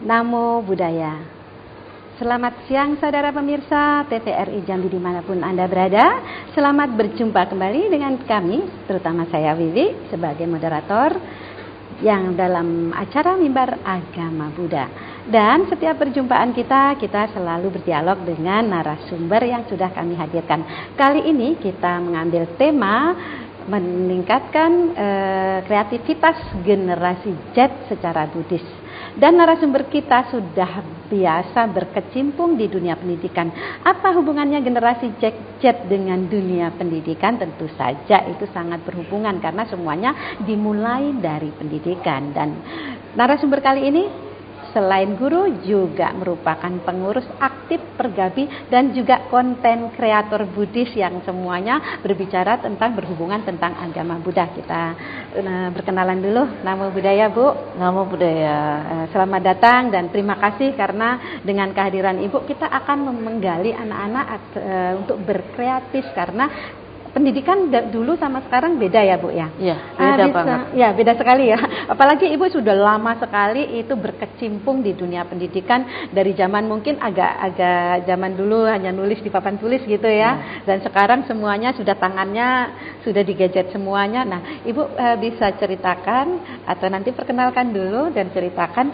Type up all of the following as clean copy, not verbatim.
Namo Buddhaya. Selamat siang saudara pemirsa TVRI Jambi dimanapun Anda berada. Selamat berjumpa kembali dengan kami, terutama saya Wiwi sebagai moderator yang dalam acara Mimbar Agama Buddha. Dan setiap perjumpaan kita selalu berdialog dengan narasumber yang sudah kami hadirkan. Kali ini kita mengambil tema meningkatkan kreativitas generasi Z secara Buddhis. Dan narasumber kita sudah biasa berkecimpung di dunia pendidikan. Apa hubungannya generasi Z dengan dunia pendidikan? Tentu saja itu sangat berhubungan karena semuanya dimulai dari pendidikan. Dan narasumber kali ini selain guru juga merupakan pengurus aktif Pergabi dan juga konten kreator Buddhis yang semuanya berbicara tentang berhubungan tentang agama Buddha. Kita berkenalan dulu. Namo Buddhaya, Bu. Namo Buddhaya. Selamat datang dan terima kasih karena dengan kehadiran Ibu kita akan menggali anak-anak untuk berkreatif karena pendidikan dulu sama sekarang beda ya Bu ya? Iya, beda banget. Ya, beda sekali ya. Apalagi Ibu sudah lama sekali itu berkecimpung di dunia pendidikan dari zaman mungkin agak zaman dulu hanya nulis di papan tulis gitu ya. Dan sekarang semuanya sudah tangannya sudah di gadget semuanya. Nah, Ibu bisa ceritakan atau nanti perkenalkan dulu dan ceritakan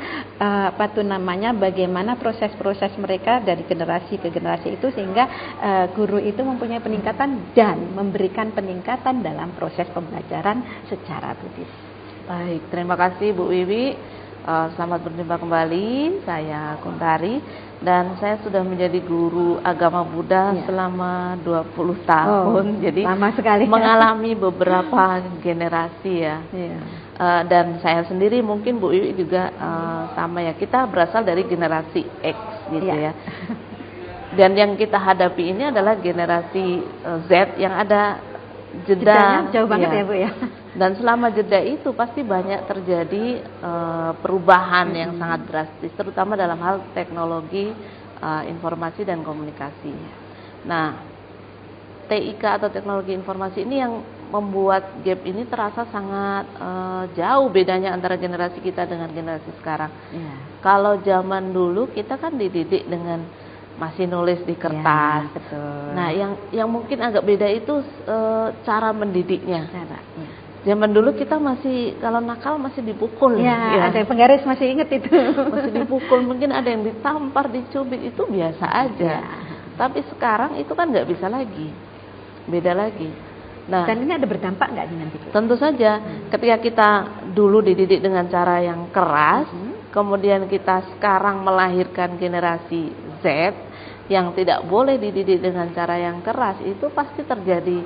bagaimana proses-proses mereka dari generasi ke generasi itu sehingga guru itu mempunyai peningkatan dan memberikan peningkatan dalam proses pembelajaran secara Buddhis. Baik, terima kasih Bu Wiwi. Selamat berjumpa kembali. Saya Kuntari dan saya sudah menjadi guru agama Buddha selama 20 tahun. Jadi lama sekali. Mengalami beberapa generasi ya. Dan saya sendiri mungkin Bu Wiwi juga sama ya. Kita berasal dari generasi X gitu ya. Dan yang kita hadapi ini adalah generasi Z yang ada jeda jauh banget ya Bu ya. Dan selama jeda itu pasti banyak terjadi perubahan yang sangat drastis, terutama dalam hal teknologi informasi dan komunikasi. Nah, TIK atau teknologi informasi ini yang membuat gap ini terasa sangat jauh bedanya antara generasi kita dengan generasi sekarang. Kalau zaman dulu kita kan dididik dengan masih nulis di kertas. Ya, betul. Nah, yang mungkin agak beda itu cara mendidiknya. Zaman dulu kita masih kalau nakal masih dipukul. Ya. Ada penggaris masih inget itu. Masih dipukul, mungkin ada yang ditampar, dicubit, itu biasa aja. Tapi sekarang itu kan nggak bisa lagi, beda lagi. Nah, dan ini ada berdampak nggak dengan itu? Tentu saja. Ketika kita dulu dididik dengan cara yang keras, kemudian kita sekarang melahirkan generasi Z yang tidak boleh dididik dengan cara yang keras, itu pasti terjadi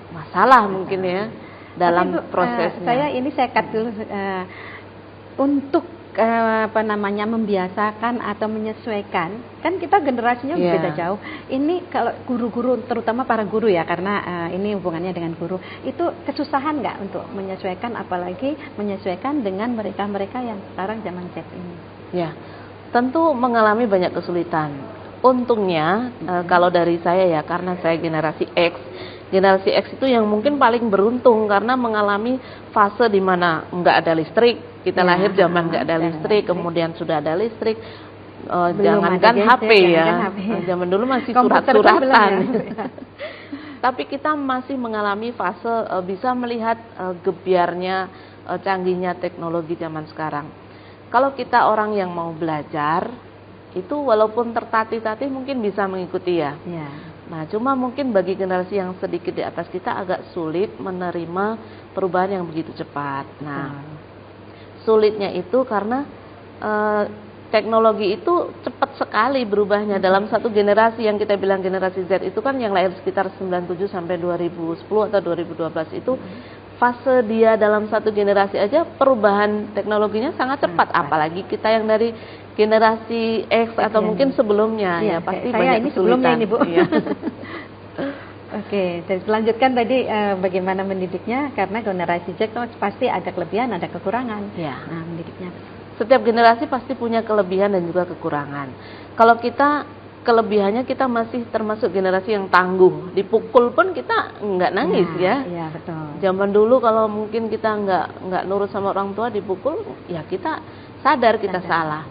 masalah mungkin ya dalam prosesnya. Saya cut dulu untuk membiasakan atau menyesuaikan, kan kita generasinya beda jauh. Ini kalau guru-guru, terutama para guru ya, karena ini hubungannya dengan guru, itu kesusahan nggak untuk menyesuaikan, apalagi menyesuaikan dengan mereka-mereka yang sekarang zaman Z ini? Ya, tentu mengalami banyak kesulitan. Untungnya kalau dari saya ya, karena saya generasi X. Generasi X itu yang mungkin paling beruntung karena mengalami fase di mana nggak ada listrik. Kita lahir zaman nggak ada listrik, kemudian sudah ada listrik. Jangankan HP ya. Zaman dulu masih surat-suratan. Tapi kita masih mengalami fase bisa melihat gebiarnya canggihnya teknologi zaman sekarang. Kalau kita orang yang mau belajar, itu walaupun tertatih-tatih mungkin bisa mengikuti ya. Nah, cuma mungkin bagi generasi yang sedikit di atas kita agak sulit menerima perubahan yang begitu cepat. Nah, sulitnya itu karena teknologi itu cepat sekali berubahnya. Dalam satu generasi yang kita bilang generasi Z itu kan yang lahir sekitar 97 sampai 2010 atau 2012 itu fase dia dalam satu generasi aja perubahan teknologinya sangat cepat, apalagi kita yang dari generasi X atau mungkin sebelumnya ya pasti banyak kesulitan. Ini Bu. Oke, jadi lanjutkan tadi bagaimana mendidiknya, karena generasi Z pasti ada kelebihan, ada kekurangan. Nah, mendidiknya. Setiap generasi pasti punya kelebihan dan juga kekurangan. Kalau kita kelebihannya kita masih termasuk generasi yang tangguh. Dipukul pun kita nggak nangis ya. Iya, betul. Zaman dulu kalau mungkin kita nggak nurut sama orang tua dipukul, ya kita sadar kita Sadar. salah.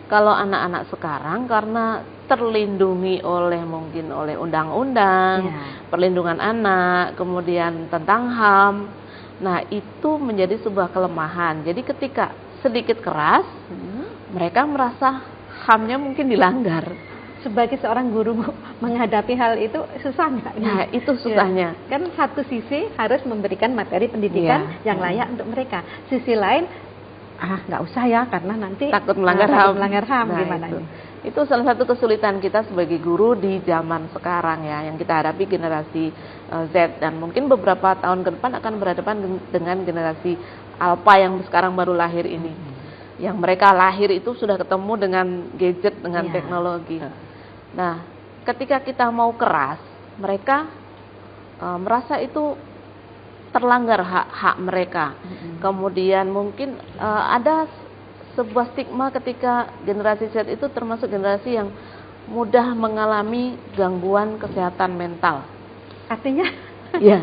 Kalau anak-anak sekarang karena terlindungi mungkin oleh undang-undang, Ya. perlindungan anak, kemudian tentang HAM. Nah, itu menjadi sebuah kelemahan. Jadi ketika sedikit keras, mereka merasa HAM-nya mungkin dilanggar. Sebagai seorang guru menghadapi hal itu susah nggak? Nah, itu susahnya. Ya. Kan satu sisi harus memberikan materi pendidikan yang layak untuk mereka. Sisi lain, nggak usah ya karena nanti Takut melanggar HAM. Melanggar HAM Nah, gimana itu. ini? Itu salah satu kesulitan kita sebagai guru di zaman sekarang ya, yang kita hadapi generasi Z, dan mungkin beberapa tahun ke depan akan berhadapan dengan generasi Alpha yang sekarang baru lahir ini. Yang mereka lahir itu sudah ketemu dengan gadget, dengan teknologi. Nah, ketika kita mau keras, mereka merasa itu terlanggar hak mereka. Kemudian mungkin ada sebuah stigma ketika generasi Z itu termasuk generasi yang mudah mengalami gangguan kesehatan mental. Artinya? Ya,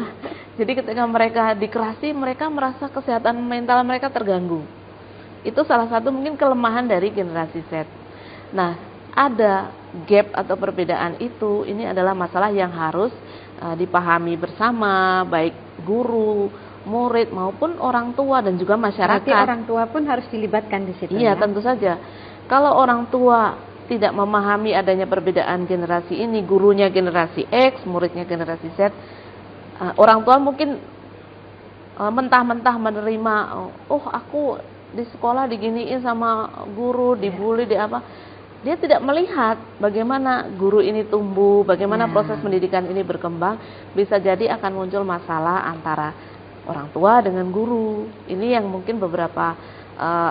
jadi ketika mereka dikerasi, mereka merasa kesehatan mental mereka terganggu. Itu salah satu mungkin kelemahan dari generasi Z. Nah, ada gap atau perbedaan itu, ini adalah masalah yang harus dipahami bersama, baik guru, murid maupun orang tua dan juga masyarakat. Berarti orang tua pun harus dilibatkan di situ. Iya, ya? tentu saja. Kalau orang tua tidak memahami adanya perbedaan generasi ini, gurunya generasi X, muridnya generasi Z, orang tua mungkin mentah-mentah menerima, oh aku di sekolah diginiin sama guru, dibully, di apa. Dia tidak melihat bagaimana guru ini tumbuh, bagaimana proses pendidikan ini berkembang. Bisa jadi akan muncul masalah antara orang tua dengan guru. Ini yang mungkin beberapa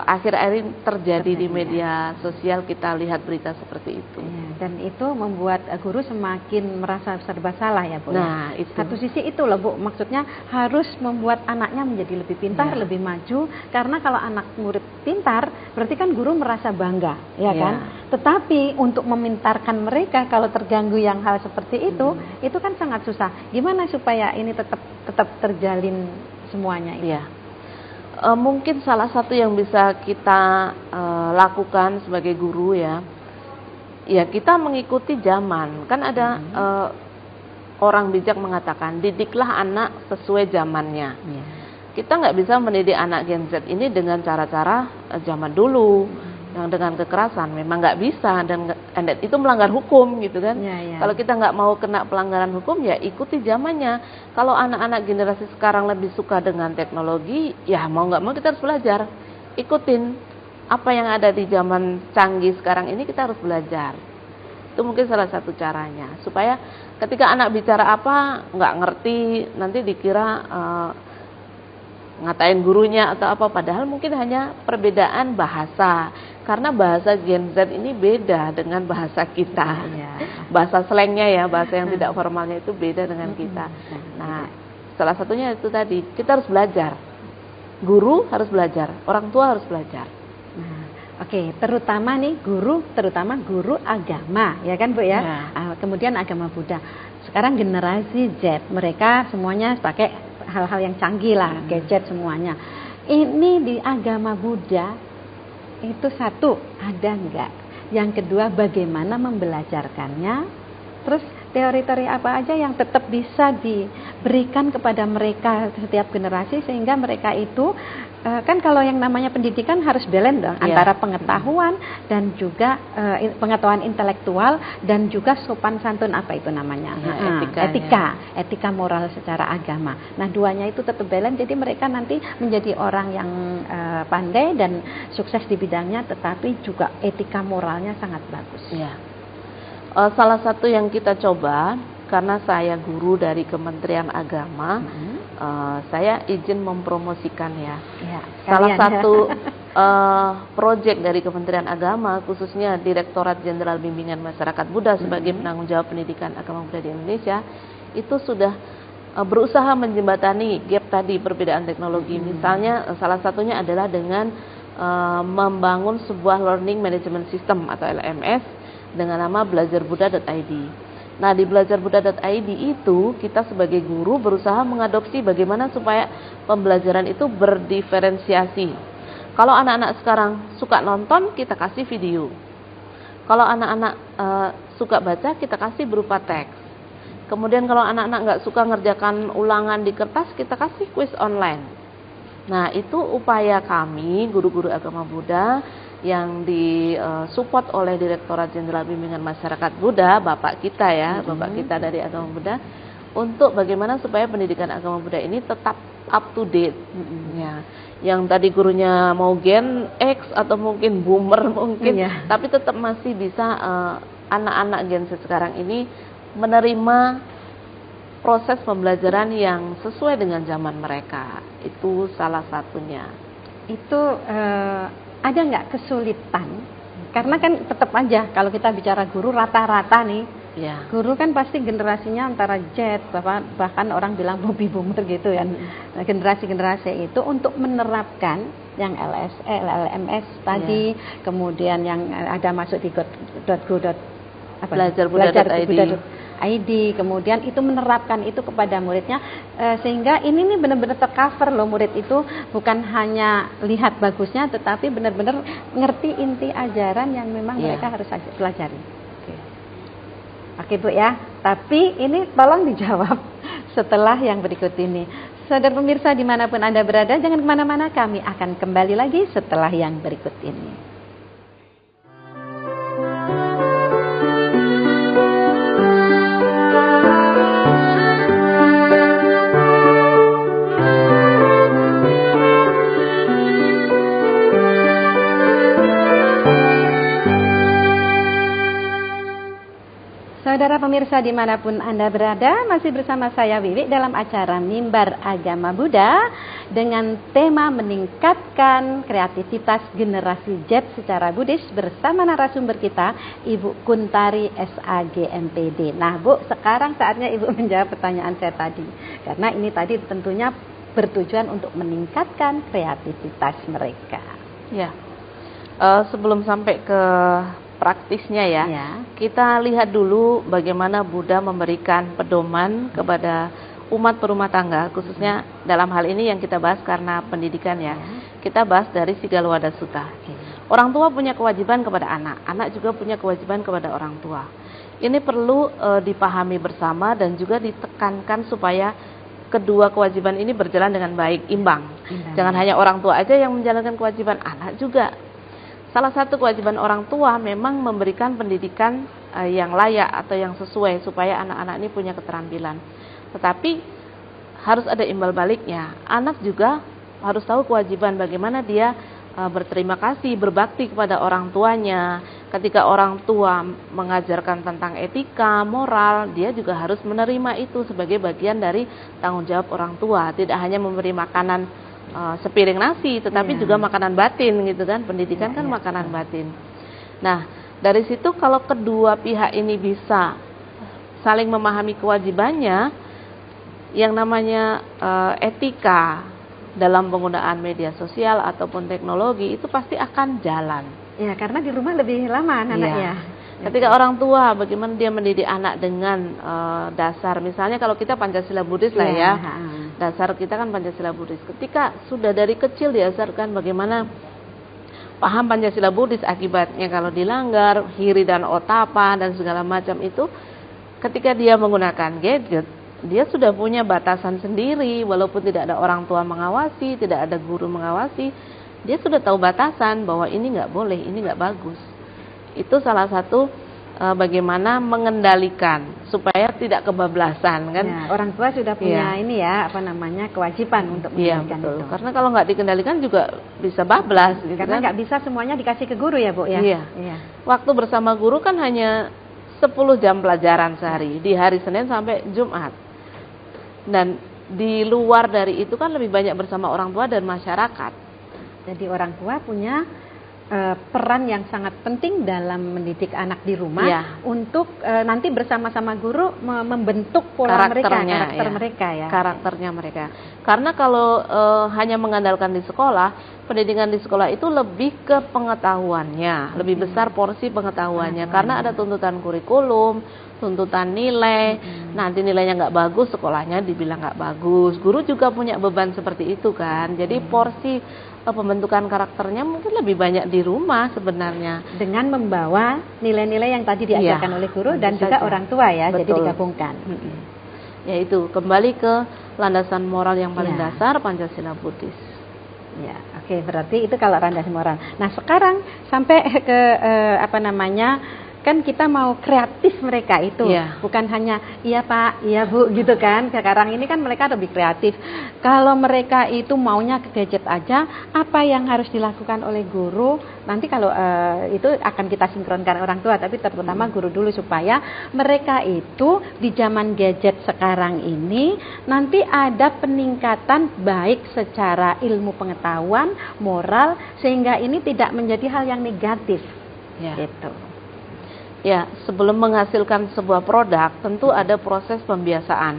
akhir-akhir ini terjadi di media sosial, kita lihat berita seperti itu. Ya, dan itu membuat guru semakin merasa serba salah ya Bu. Nah, ya? itu. Satu sisi itu loh Bu, maksudnya harus membuat anaknya menjadi lebih pintar, lebih maju. Karena kalau anak murid pintar, berarti kan guru merasa bangga, ya kan? Tetapi untuk memintarkan mereka kalau terganggu yang hal seperti itu kan sangat susah. Gimana supaya ini tetap terjalin semuanya itu? Ya. Mungkin salah satu yang bisa kita lakukan sebagai guru ya kita mengikuti zaman. Kan ada orang bijak mengatakan, didiklah anak sesuai zamannya. Kita nggak bisa mendidik anak Gen Z ini dengan cara-cara zaman dulu yang dengan kekerasan, memang nggak bisa, dan itu melanggar hukum gitu kan. Kalau kita nggak mau kena pelanggaran hukum, ya ikuti zamannya. Kalau anak-anak generasi sekarang lebih suka dengan teknologi, ya mau nggak mau kita harus belajar, ikutin apa yang ada di zaman canggih sekarang ini, kita harus belajar. Itu mungkin salah satu caranya, supaya ketika anak bicara apa nggak ngerti, nanti dikira ngatain gurunya atau apa, padahal mungkin hanya perbedaan bahasa. Karena bahasa Gen Z ini beda dengan bahasa kita. Bahasa slangnya ya, bahasa yang tidak formalnya itu beda dengan kita. Nah, salah satunya itu tadi, kita harus belajar. Guru harus belajar, orang tua harus belajar. Oke, terutama guru agama, ya kan Bu ya? Kemudian agama Buddha. Sekarang generasi Z, mereka semuanya pakai hal-hal yang canggih lah, gadget semuanya. Ini di agama Buddha itu satu, ada enggak? Yang kedua, bagaimana membelajarkannya? Terus teori-teori apa aja yang tetap bisa diberikan kepada mereka setiap generasi, sehingga mereka itu kan kalau yang namanya pendidikan harus balance dong, antara pengetahuan dan juga pengetahuan intelektual dan juga sopan santun, apa itu namanya, etika moral secara agama. Nah, duanya itu tetap balance, jadi mereka nanti menjadi orang yang pandai dan sukses di bidangnya, tetapi juga etika moralnya sangat bagus. Salah satu yang kita coba, karena saya guru dari Kementerian Agama, saya izin mempromosikan salah satu proyek dari Kementerian Agama, khususnya Direktorat Jenderal Bimbingan Masyarakat Buddha sebagai penanggung jawab pendidikan agama Buddha di Indonesia, itu sudah berusaha menjembatani gap tadi, perbedaan teknologi. Misalnya salah satunya adalah dengan membangun sebuah Learning Management System atau LMS dengan nama belajarbuddha.id. Nah, di belajarbuddha.id itu kita sebagai guru berusaha mengadopsi bagaimana supaya pembelajaran itu berdiferensiasi. Kalau anak-anak sekarang suka nonton, kita kasih video. Kalau anak-anak suka baca, kita kasih berupa teks. Kemudian kalau anak-anak nggak suka ngerjakan ulangan di kertas, kita kasih kuis online. Nah, itu upaya kami, guru-guru agama Buddha, yang disupport oleh Direktorat Jenderal Bimbingan Masyarakat Buddha, Bapak kita ya, Bapak kita dari agama Buddha, untuk bagaimana supaya pendidikan agama Buddha ini tetap up to date. Ya. Yang tadi gurunya mau Gen X atau mungkin boomer mungkin, tapi tetap masih bisa anak-anak Gen Z sekarang ini menerima proses pembelajaran yang sesuai dengan zaman mereka. Itu salah satunya. Itu ada nggak kesulitan? Karena kan tetap aja kalau kita bicara guru rata-rata nih, guru kan pasti generasinya antara Z, bahkan orang bilang baby boomer gitu ya. Nah, generasi-generasi itu untuk menerapkan yang LSE, LLMS tadi, kemudian yang ada masuk di belajarbuddha.id, kemudian itu menerapkan itu kepada muridnya, sehingga ini nih benar-benar tercover loh, murid itu bukan hanya lihat bagusnya, tetapi benar-benar ngerti inti ajaran yang memang mereka harus pelajari. Oke Bu ya, tapi ini tolong dijawab setelah yang berikut ini. Saudara pemirsa dimanapun Anda berada, jangan kemana-mana, kami akan kembali lagi setelah yang berikut ini. Saudara pemirsa dimanapun Anda berada, masih bersama saya Wiwi dalam acara Mimbar Agama Buddha dengan tema meningkatkan kreativitas generasi Z secara Buddhis bersama narasumber kita Ibu Kuntari SAG MPD. Nah Bu, sekarang saatnya Ibu menjawab pertanyaan saya tadi, karena ini tadi tentunya bertujuan untuk meningkatkan kreativitas mereka. Ya, sebelum sampai ke praktisnya ya, kita lihat dulu bagaimana Buddha memberikan pedoman kepada umat berumah tangga, khususnya dalam hal ini yang kita bahas karena pendidikan ya. Kita bahas dari Sigalwada Sutta. Orang tua punya kewajiban kepada anak, anak juga punya kewajiban kepada orang tua. Ini perlu dipahami bersama dan juga ditekankan supaya kedua kewajiban ini berjalan dengan baik, imbang. Jangan hanya orang tua aja yang menjalankan kewajiban, anak juga. Salah satu kewajiban orang tua memang memberikan pendidikan yang layak atau yang sesuai supaya anak-anak ini punya keterampilan. Tetapi harus ada imbal baliknya. Anak juga harus tahu kewajiban bagaimana dia berterima kasih, berbakti kepada orang tuanya. Ketika orang tua mengajarkan tentang etika, moral, dia juga harus menerima itu sebagai bagian dari tanggung jawab orang tua. Tidak hanya memberi makanan sepiring nasi, tetapi juga makanan batin gitu kan. Pendidikan kan makanan batin. Nah, dari situ kalau kedua pihak ini bisa saling memahami kewajibannya, yang namanya etika dalam penggunaan media sosial ataupun teknologi itu pasti akan jalan. Ya, karena di rumah lebih lama anak-anaknya. Ketika orang tua bagaimana dia mendidik anak dengan dasar, misalnya kalau kita Pancasila Buddhis lah ya. Dasar kita kan Pancasila Buddhis. Ketika sudah dari kecil diajarkan bagaimana paham Pancasila Buddhis, akibatnya kalau dilanggar, hiri dan otapa dan segala macam itu, ketika dia menggunakan gadget, dia sudah punya batasan sendiri, walaupun tidak ada orang tua mengawasi, tidak ada guru mengawasi, dia sudah tahu batasan bahwa ini nggak boleh, ini nggak bagus. Itu salah satu bagaimana mengendalikan supaya tidak kebablasan kan. Ya, orang tua sudah punya ini ya, kewajiban untuk mengendalikan itu. Karena kalau nggak dikendalikan juga bisa bablas gitu. Karena nggak bisa semuanya dikasih ke guru ya Bu ya. Waktu bersama guru kan hanya 10 jam pelajaran sehari, di hari Senin sampai Jumat. Dan di luar dari itu kan lebih banyak bersama orang tua dan masyarakat. Jadi orang tua punya peran yang sangat penting dalam mendidik anak di rumah untuk nanti bersama-sama guru membentuk pola karakter karakternya mereka. Karena kalau hanya mengandalkan di sekolah, pendidikan di sekolah itu lebih ke pengetahuannya, lebih besar porsi pengetahuannya, karena ada tuntutan kurikulum, tuntutan nilai, Nanti nilainya nggak bagus, sekolahnya dibilang nggak bagus. Guru juga punya beban seperti itu kan. Jadi porsi pembentukan karakternya mungkin lebih banyak di rumah sebenarnya. Dengan membawa nilai-nilai yang tadi diajarkan oleh guru dan juga orang tua ya, jadi digabungkan. Yaitu kembali ke landasan moral yang paling dasar, Pancasila Buddhis. Ya, oke, berarti itu kalau landasan moral. Nah, sekarang sampai ke kan kita mau kreatif mereka itu, bukan hanya iya Pak, iya Bu gitu kan. Sekarang ini kan mereka lebih kreatif. Kalau mereka itu maunya ke gadget aja, apa yang harus dilakukan oleh guru? Nanti kalau itu akan kita sinkronkan orang tua, tapi terutama guru dulu supaya mereka itu di zaman gadget sekarang ini nanti ada peningkatan baik secara ilmu pengetahuan, moral, sehingga ini tidak menjadi hal yang negatif. Gitu. Ya, sebelum menghasilkan sebuah produk, tentu ada proses pembiasaan.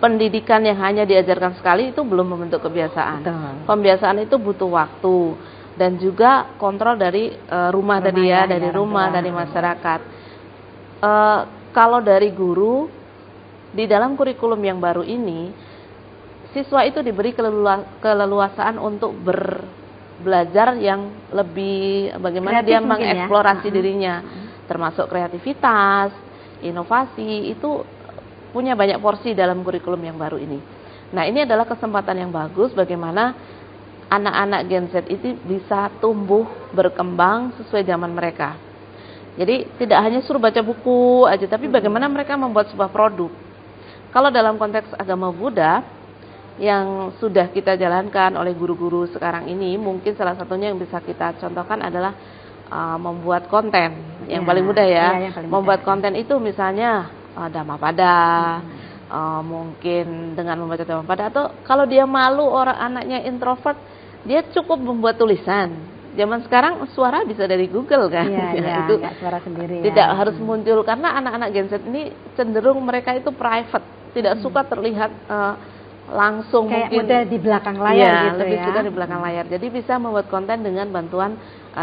Pendidikan yang hanya diajarkan sekali itu belum membentuk kebiasaan. Pembiasaan itu butuh waktu dan juga kontrol dari rumah tadi ya, dari rumah, dari masyarakat. Kalau dari guru, di dalam kurikulum yang baru ini, siswa itu diberi keleluasaan untuk belajar yang lebih bagaimana dia mengeksplorasi dirinya. Termasuk kreativitas, inovasi, itu punya banyak porsi dalam kurikulum yang baru ini. Nah, ini adalah kesempatan yang bagus bagaimana anak-anak Gen Z itu bisa tumbuh, berkembang sesuai zaman mereka. Jadi tidak hanya suruh baca buku aja, tapi bagaimana mereka membuat sebuah produk. Kalau dalam konteks agama Buddha yang sudah kita jalankan oleh guru-guru sekarang ini, mungkin salah satunya yang bisa kita contohkan adalah membuat konten yang paling mudah ya, membuat konten itu misalnya Dhammapada, mungkin dengan membaca Dhammapada, atau kalau dia malu, orang anaknya introvert, dia cukup membuat tulisan. Zaman sekarang suara bisa dari Google kan, itu suara sendiri tidak harus muncul, karena anak-anak Gen Z ini cenderung mereka itu private, tidak suka terlihat langsung, kayak mungkin mudah di belakang layar gitu lebih suka di belakang layar. Jadi bisa membuat konten dengan bantuan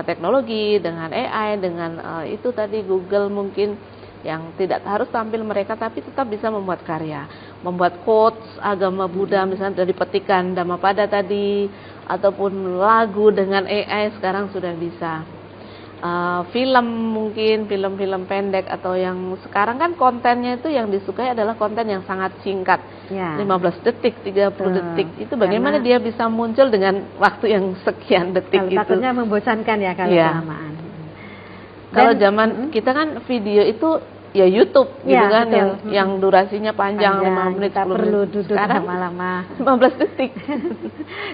teknologi, dengan AI, dengan itu tadi Google mungkin, yang tidak harus tampil mereka tapi tetap bisa membuat karya, membuat quotes agama Buddha misalnya dari petikan Dhammapada tadi, ataupun lagu dengan AI sekarang sudah bisa. Film mungkin, film-film pendek, atau yang sekarang kan kontennya itu yang disukai adalah konten yang sangat singkat, 15 detik, 30 detik. Itu bagaimana dia bisa muncul dengan waktu yang sekian detik itu. Takutnya membosankan ya kalau kelamaan. Kalau zaman kita kan video itu ya YouTube gitu kan, yang durasinya panjang, 5 menit, 10 menit. Perlu duduk lama-lama 15 detik.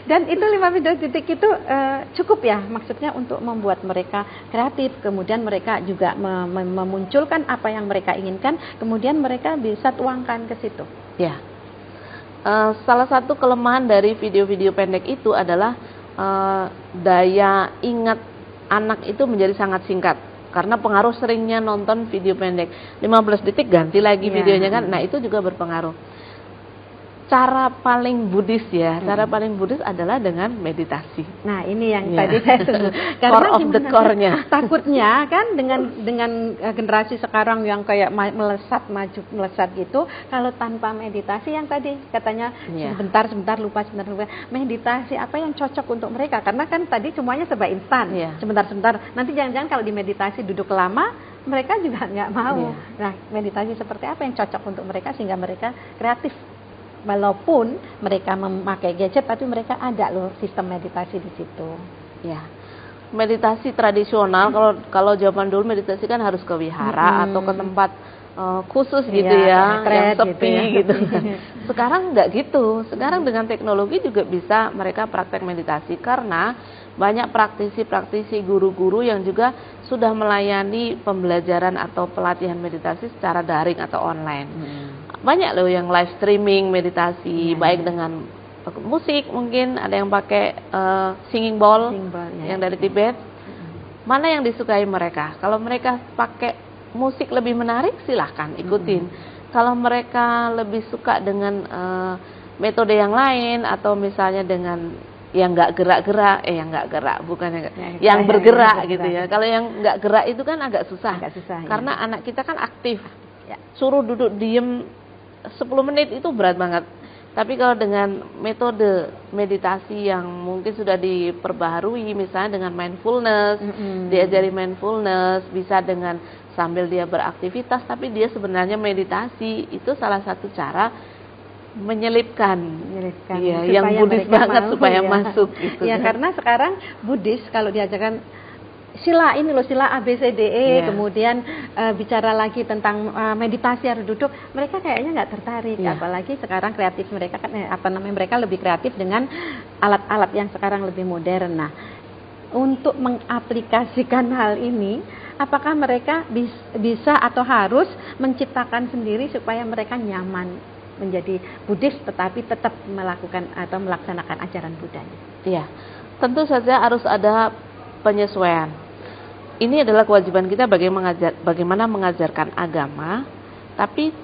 Dan itu 15 detik itu cukup ya, maksudnya untuk membuat mereka kreatif, kemudian mereka juga memunculkan apa yang mereka inginkan, kemudian mereka bisa tuangkan ke situ. Ya. Salah satu kelemahan dari video-video pendek itu adalah daya ingat anak itu menjadi sangat singkat. Karena pengaruh seringnya nonton video pendek, 15 detik ganti lagi videonya kan. Nah, itu juga berpengaruh. Cara paling Buddhis cara paling Buddhis adalah dengan meditasi. Nah, ini yang tadi saya tunggu. Core of the core-nya. Takutnya kan dengan generasi sekarang yang kayak melesat gitu, kalau tanpa meditasi yang tadi katanya sebentar lupa, meditasi apa yang cocok untuk mereka? Karena kan tadi semuanya serba instan, sebentar. Nanti jangan-jangan kalau di meditasi duduk lama, mereka juga nggak mau. Nah, meditasi seperti apa yang cocok untuk mereka sehingga mereka kreatif? Walaupun mereka memakai gadget, tapi mereka ada loh sistem meditasi di situ. Ya, meditasi tradisional, kalau zaman dulu meditasi kan harus ke wihara atau ke tempat khusus gitu ya, yang sepi gitu. Sekarang nggak gitu. Sekarang dengan teknologi juga bisa mereka praktek meditasi, karena banyak praktisi-praktisi, guru-guru yang juga sudah melayani pembelajaran atau pelatihan meditasi secara daring atau online. Banyak loh yang live streaming meditasi, baik dengan musik, mungkin ada yang pakai singing bowl yang dari Tibet. Mana yang disukai mereka? Kalau mereka pakai musik lebih menarik, silahkan ikutin. Kalau mereka lebih suka dengan metode yang lain, atau misalnya dengan yang nggak gerak-gerak, yang bergerak gitu ya. Kalau yang nggak gerak itu kan agak susah. Karena anak kita kan aktif. Ya. Suruh duduk diem 10 menit itu berat banget. Tapi kalau dengan metode meditasi yang mungkin sudah diperbaharui, misalnya dengan mindfulness, diajari mindfulness, bisa dengan sambil dia beraktivitas, tapi dia sebenarnya meditasi, itu salah satu cara menyelipkan ya, yang Buddhis banget mau, supaya masuk gitu. Ya, karena sekarang Buddhis kalau diajarkan sila ini loh, sila ABCDE, kemudian bicara lagi tentang meditasi harus duduk, mereka kayaknya nggak tertarik. Apalagi sekarang kreatif mereka kan mereka lebih kreatif dengan alat-alat yang sekarang lebih modern. Nah, untuk mengaplikasikan hal ini, apakah mereka bisa atau harus menciptakan sendiri supaya mereka nyaman menjadi Buddhis tetapi tetap melakukan atau melaksanakan ajaran Buddhanya? Iya, tentu saja harus ada penyesuaian. Ini adalah kewajiban kita bagaimana mengajarkan agama, tapi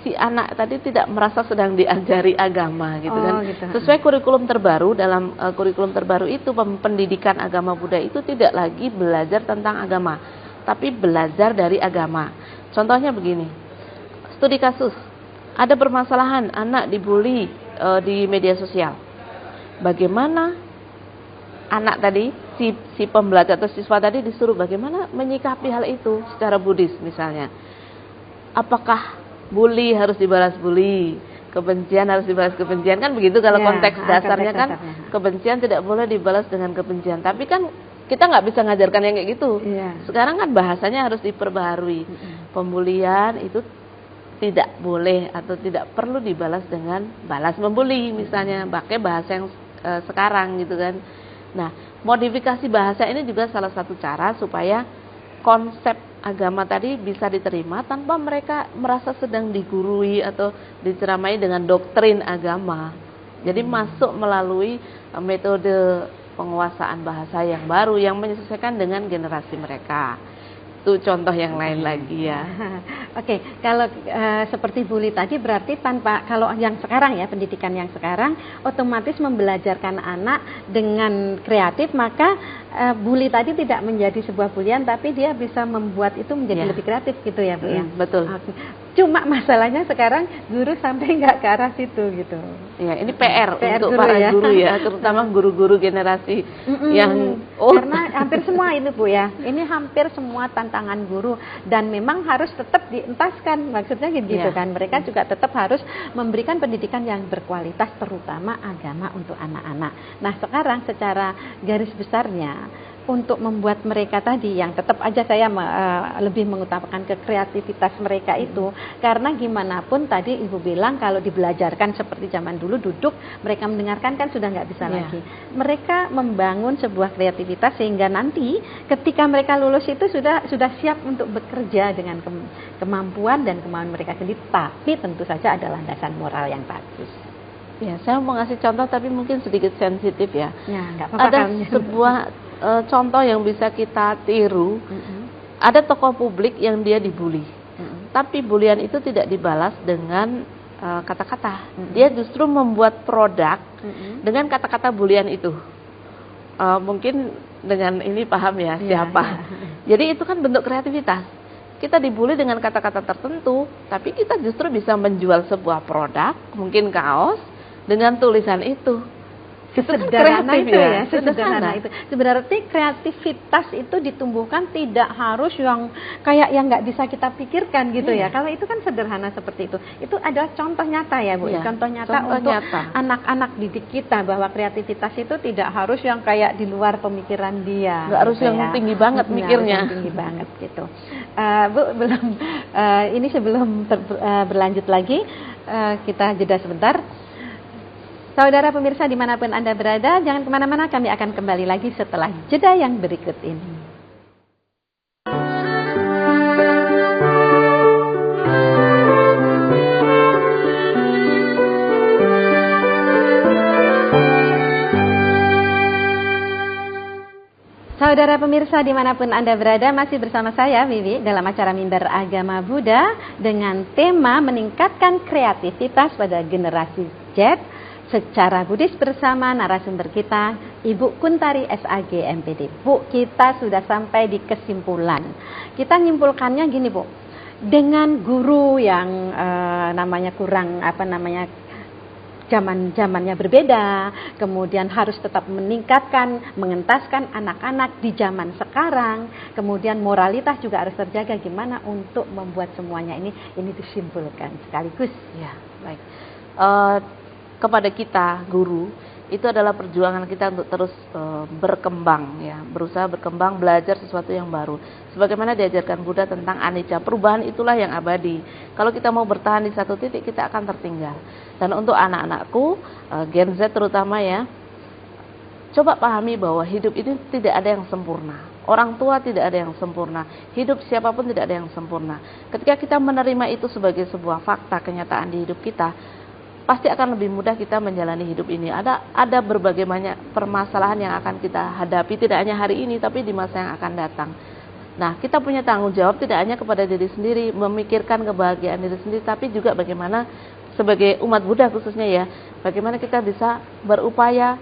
si anak tadi tidak merasa sedang diajari agama gitu kan. Gitu. Sesuai kurikulum terbaru, dalam kurikulum terbaru itu pendidikan agama Buddha itu tidak lagi belajar tentang agama, tapi belajar dari agama. Contohnya begini, studi kasus, ada permasalahan anak dibully di media sosial. Bagaimana anak tadi, si pembelajar atau siswa tadi disuruh bagaimana menyikapi hal itu secara Buddhis misalnya. Apakah bully harus dibalas bully, kebencian harus dibalas kebencian, kan begitu kalau konteks dasarnya kan kebencian tidak boleh dibalas dengan kebencian. Tapi kan kita nggak bisa ngajarkan yang kayak gitu. Sekarang kan bahasanya harus diperbaharui. Pembulian itu tidak boleh atau tidak perlu dibalas dengan balas membuli misalnya, pakai bahasa yang sekarang gitu kan. Nah, modifikasi bahasa ini juga salah satu cara supaya konsep agama tadi bisa diterima tanpa mereka merasa sedang digurui atau diceramai dengan doktrin agama. Jadi masuk melalui metode penguasaan bahasa yang baru yang menyesuaikan dengan generasi mereka. Itu contoh yang lain lagi ya. Oke, kalau seperti bully tadi berarti tanpa, kalau yang sekarang ya, pendidikan yang sekarang otomatis membelajarkan anak dengan kreatif, maka bully tadi tidak menjadi sebuah bulian, tapi dia bisa membuat itu menjadi lebih kreatif gitu ya Bu ya. Betul. Cuma masalahnya sekarang guru sampai nggak ke arah situ gitu. Ya, ini PR untuk guru para guru ya, terutama guru-guru generasi yang karena hampir semua ini Bu ya. Ini hampir semua tantangan guru dan memang harus tetap dientaskan. Maksudnya gitu kan. Mereka juga tetap harus memberikan pendidikan yang berkualitas, terutama agama untuk anak-anak. Nah, sekarang secara garis besarnya untuk membuat mereka tadi yang tetap aja saya lebih mengutamakan ke kreativitas mereka itu, karena gimana pun tadi Ibu bilang kalau dibelajarkan seperti zaman dulu duduk mereka mendengarkan kan sudah nggak bisa lagi. Mereka membangun sebuah kreativitas sehingga nanti ketika mereka lulus itu sudah siap untuk bekerja dengan kemampuan dan kemauan mereka sendiri, tapi tentu saja ada landasan moral yang bagus. Ya, saya mau ngasih contoh tapi mungkin sedikit sensitif ya. Nggak apa-apa. Ada sebuah contoh yang bisa kita tiru. Ada tokoh publik yang dia dibully, tapi bulian itu tidak dibalas dengan kata-kata. Dia justru membuat produk dengan kata-kata bulian itu. Mungkin dengan ini paham ya siapa. Jadi itu kan bentuk kreativitas. Kita dibully dengan kata-kata tertentu, tapi kita justru bisa menjual sebuah produk, mungkin kaos, dengan tulisan itu. Sesederhana itu ya, sesederhana itu. Sebenarnya kreativitas itu ditumbuhkan tidak harus yang kayak yang nggak bisa kita pikirkan gitu ya. Kalau itu kan sederhana seperti itu. Itu adalah contoh nyata ya Bu. Contoh nyata untuk anak-anak didik kita bahwa kreativitas itu tidak harus yang kayak di luar pemikiran dia. Nggak harus yang tinggi banget mikirnya. Tinggi banget gitu. Bu, ini sebelum berlanjut lagi kita jeda sebentar. Saudara pemirsa dimanapun Anda berada, jangan kemana-mana, kami akan kembali lagi setelah jeda yang berikut ini. Saudara pemirsa dimanapun Anda berada, masih bersama saya Wiwi dalam acara Mimbar Agama Buddha dengan tema meningkatkan kreativitas pada generasi Z secara Buddhis bersama narasumber kita Ibu Kuntari SAG MPD. Bu, kita sudah sampai di kesimpulan. Kita nyimpulkannya gini Bu, dengan guru yang namanya kurang zamannya berbeda, kemudian harus tetap mengentaskan anak-anak di zaman sekarang, kemudian moralitas juga harus terjaga, gimana untuk membuat semuanya ini disimpulkan sekaligus. Ya, baik. Kepada kita guru, itu adalah perjuangan kita untuk terus berkembang, ya, berusaha berkembang, belajar sesuatu yang baru. Sebagaimana diajarkan Buddha tentang anicca, perubahan itulah yang abadi. Kalau kita mau bertahan di satu titik, kita akan tertinggal. Dan untuk anak-anakku, Gen Z terutama ya, coba pahami bahwa hidup ini tidak ada yang sempurna. Orang tua tidak ada yang sempurna. Hidup siapapun tidak ada yang sempurna. Ketika kita menerima itu sebagai sebuah fakta kenyataan di hidup kita, pasti akan lebih mudah kita menjalani hidup ini. Ada berbagai banyak permasalahan yang akan kita hadapi, tidak hanya hari ini, tapi di masa yang akan datang. Nah, kita punya tanggung jawab tidak hanya kepada diri sendiri, memikirkan kebahagiaan diri sendiri, tapi juga bagaimana sebagai umat Buddha khususnya ya, bagaimana kita bisa berupaya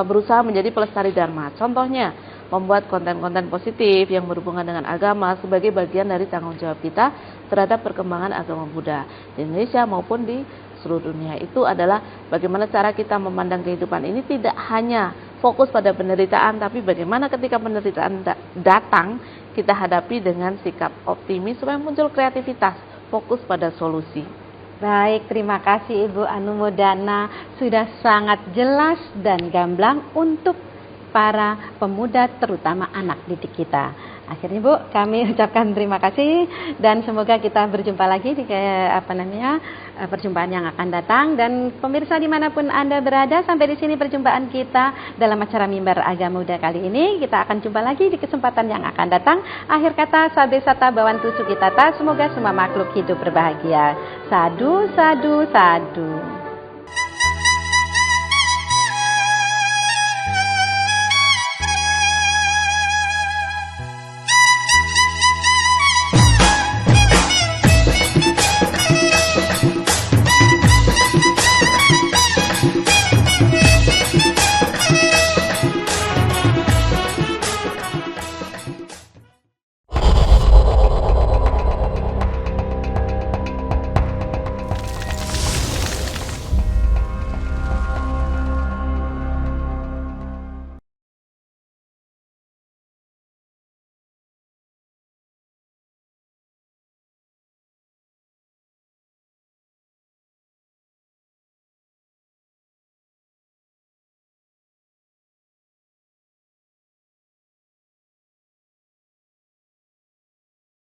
berusaha menjadi pelestari dharma. Contohnya, membuat konten-konten positif yang berhubungan dengan agama sebagai bagian dari tanggung jawab kita terhadap perkembangan agama Buddha di Indonesia maupun di seluruh dunia. Itu adalah bagaimana cara kita memandang kehidupan ini tidak hanya fokus pada penderitaan, tapi bagaimana ketika penderitaan datang kita hadapi dengan sikap optimis supaya muncul kreativitas, fokus pada solusi. Baik, terima kasih Ibu Anumodana, sudah sangat jelas dan gamblang untuk para pemuda terutama anak didik kita. Akhirnya Bu, kami ucapkan terima kasih dan semoga kita berjumpa lagi di perjumpaan yang akan datang. Dan pemirsa dimanapun Anda berada, sampai di sini perjumpaan kita dalam acara Mimbar Agama Muda kali ini. Kita akan jumpa lagi di kesempatan yang akan datang. Akhir kata, sabe sata bawantu sukitata, semoga semua makhluk hidup berbahagia. Sadu, sadu, sadu.